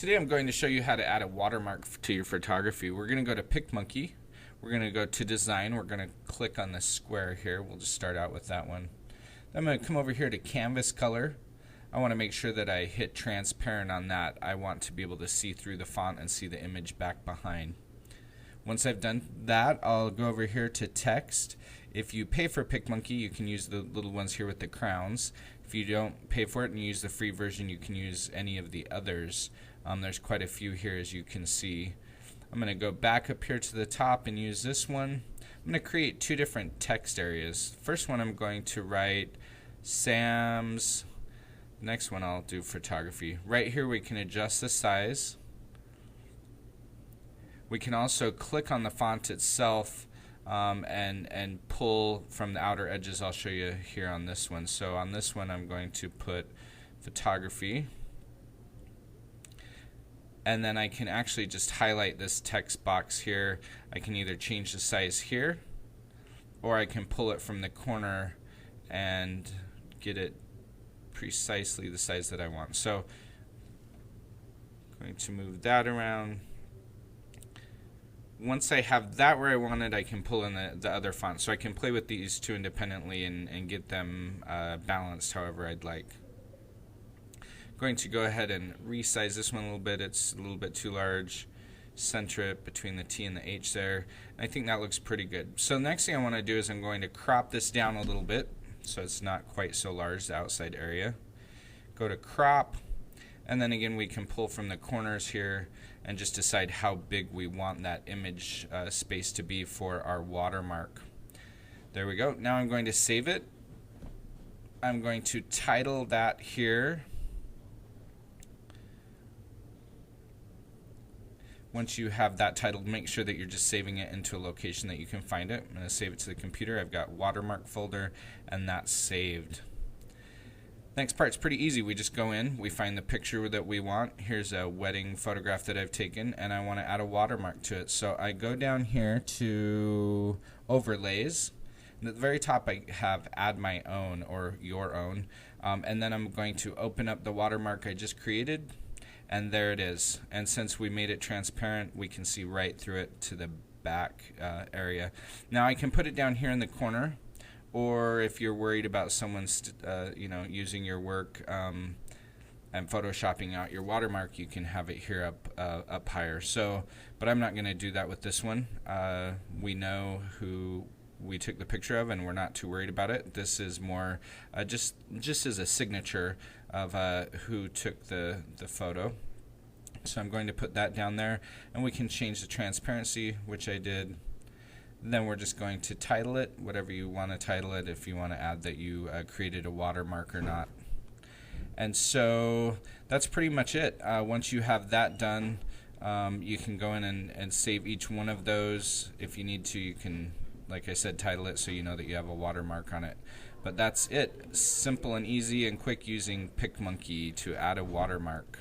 Today I'm going to show you how to add a watermark to your photography. We're going to go to PicMonkey. We're going to go to Design. We're going to click on the square here. We'll just start out with that one. Then I'm going to come over here to Canvas Color. I want to make sure that I hit Transparent on that. I want to be able to see through the font and see the image back behind. Once I've done that, I'll go over here to Text. If you pay for PicMonkey, you can use the little ones here with the crowns. If you don't pay for it and you use the free version, you can use any of the others. There's quite a few here, as you can see. I'm going to go back up here to the top and use this one. I'm going to create two different text areas. First one I'm going to write Sam's. Next one I'll do photography. Right here we can adjust the size. We can also click on the font itself and pull from the outer edges. I'll show you here on this one. So on this one I'm going to put photography. And then I can actually just highlight this text box here. I can either change the size here, or I can pull it from the corner and get it precisely the size that I want. So I'm going to move that around. Once I have that where I want it, I can pull in the other font. So I can play with these two independently and get them balanced however I'd like. Going to go ahead and resize this one a little bit. It's a little bit too large. Center it between the T and the H there. I think that looks pretty good. So the next thing I want to do is I'm going to crop this down a little bit so it's not quite so large, the outside area. Go to crop, and then again we can pull from the corners here and just decide how big we want that image space to be for our watermark. There we go. Now I'm going to save it. I'm going to title that here. Once you have that titled, make sure that you're just saving it into a location that you can find it. I'm going to save it to the computer. I've got watermark folder, and that's saved. Next part's pretty easy. We just go in, we find the picture that we want. Here's a wedding photograph that I've taken, and I want to add a watermark to it. So I go down here to Overlays. And at the very top I have Add My Own or Your Own. And then I'm going to open up the watermark I just created. And there it is. And since we made it transparent, we can see right through it to the back area. Now I can put it down here in the corner, or if you're worried about someone using your work and photoshopping out your watermark, you can have it here up higher. So, but I'm not going to do that with this one. We know who we took the picture of, and we're not too worried about it. This is more just as a signature of who took the photo. So I'm going to put that down there, and we can change the transparency, which I did. Then we're just going to title it, whatever you want to title it, if you want to add that you created a watermark or not. And so that's pretty much it. Once you have that done, you can go in and save each one of those. If you need to, you can, like I said, title it so you know that you have a watermark on it. But that's it. Simple and easy and quick using PicMonkey to add a watermark.